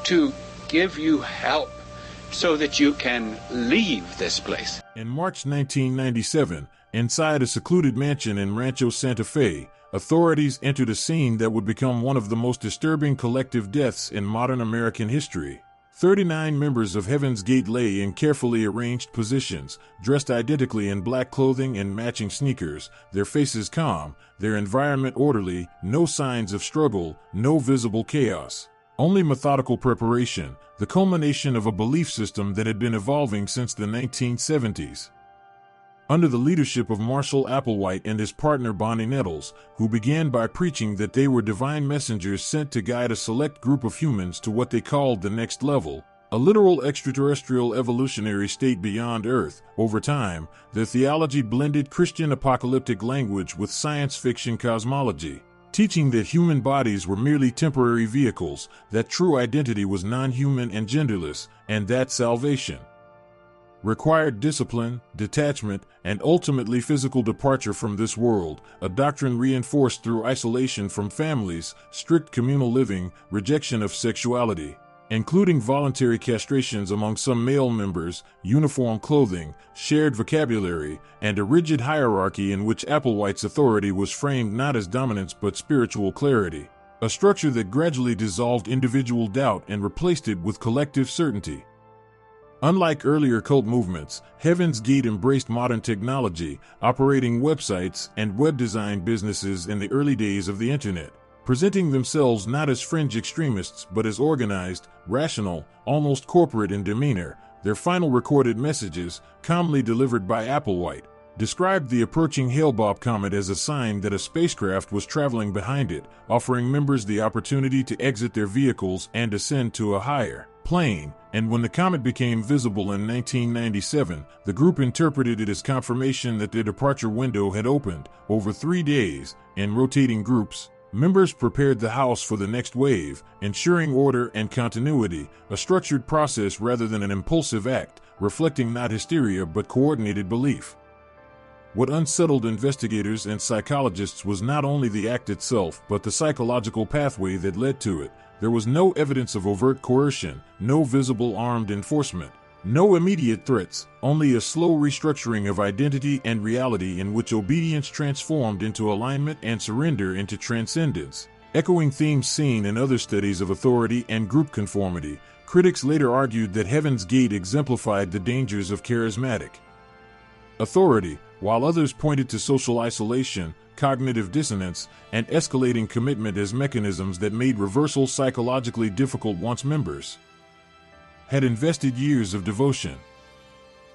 to give you help so that you can leave this place. In March 1997, inside a secluded mansion in Rancho Santa Fe, authorities entered a scene that would become one of the most disturbing collective deaths in modern American history. 39 members of Heaven's Gate lay in carefully arranged positions, dressed identically in black clothing and matching sneakers, their faces calm, their environment orderly, no signs of struggle, no visible chaos. Only methodical preparation, the culmination of a belief system that had been evolving since the 1970s. Under the leadership of Marshall Applewhite and his partner Bonnie Nettles, who began by preaching that they were divine messengers sent to guide a select group of humans to what they called the next level, a literal extraterrestrial evolutionary state beyond Earth. Over time, their theology blended Christian apocalyptic language with science fiction cosmology, teaching that human bodies were merely temporary vehicles, that true identity was non-human and genderless, and that salvation required discipline, detachment, and ultimately physical departure from this world, a doctrine reinforced through isolation from families, strict communal living, rejection of sexuality, including voluntary castrations among some male members, uniform clothing, shared vocabulary, and a rigid hierarchy in which Applewhite's authority was framed not as dominance but spiritual clarity, a structure that gradually dissolved individual doubt and replaced it with collective certainty. Unlike earlier cult movements, Heaven's Gate embraced modern technology, operating websites and web design businesses in the early days of the Internet, presenting themselves not as fringe extremists but as organized, rational, almost corporate in demeanor. Their final recorded messages, calmly delivered by Applewhite, described the approaching Hale-Bopp comet as a sign that a spacecraft was traveling behind it, offering members the opportunity to exit their vehicles and ascend to a higher plane. And when the comet became visible in 1997, the group interpreted it as confirmation that their departure window had opened. Over 3 days, in rotating groups, members prepared the house for the next wave, ensuring order and continuity, a structured process rather than an impulsive act, reflecting not hysteria but coordinated belief. What unsettled investigators and psychologists was not only the act itself but the psychological pathway that led to it. There was no evidence of overt coercion, no visible armed enforcement, no immediate threats, only a slow restructuring of identity and reality in which obedience transformed into alignment and surrender into transcendence. Echoing themes seen in other studies of authority and group conformity, critics later argued that Heaven's Gate exemplified the dangers of charismatic authority, while others pointed to social isolation, cognitive dissonance, and escalating commitment as mechanisms that made reversal psychologically difficult once members had invested years of devotion.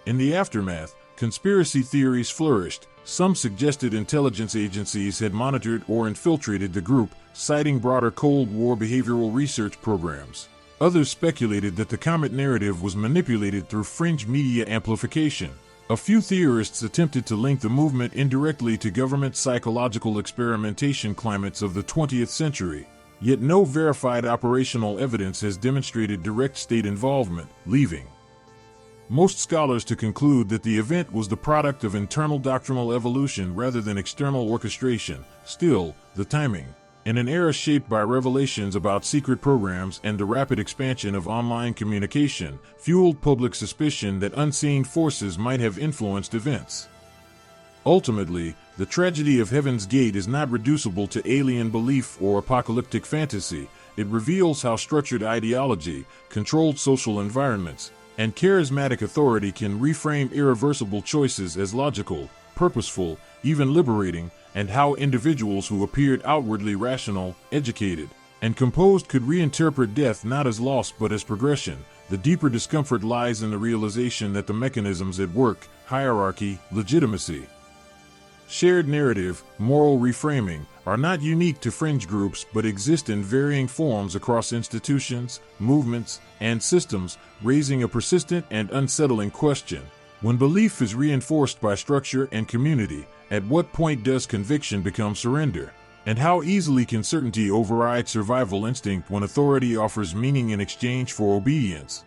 In the aftermath, conspiracy theories flourished. Some suggested intelligence agencies had monitored or infiltrated the group, citing broader Cold War behavioral research programs. Others speculated that the comet narrative was manipulated through fringe media amplification. A few theorists attempted to link the movement indirectly to government psychological experimentation climates of the 20th century, yet no verified operational evidence has demonstrated direct state involvement, leaving most scholars to conclude that the event was the product of internal doctrinal evolution rather than external orchestration. Still, the timing, in an era shaped by revelations about secret programs and the rapid expansion of online communication, fueled public suspicion that unseen forces might have influenced events. Ultimately, the tragedy of Heaven's Gate is not reducible to alien belief or apocalyptic fantasy. It reveals how structured ideology, controlled social environments, and charismatic authority can reframe irreversible choices as logical, purposeful, even liberating, and how individuals who appeared outwardly rational, educated, and composed could reinterpret death not as loss but as progression. The deeper discomfort lies in the realization that the mechanisms at work, hierarchy, legitimacy, shared narrative, moral reframing, are not unique to fringe groups but exist in varying forms across institutions, movements, and systems, raising a persistent and unsettling question. When belief is reinforced by structure and community, at what point does conviction become surrender? And how easily can certainty override survival instinct when authority offers meaning in exchange for obedience?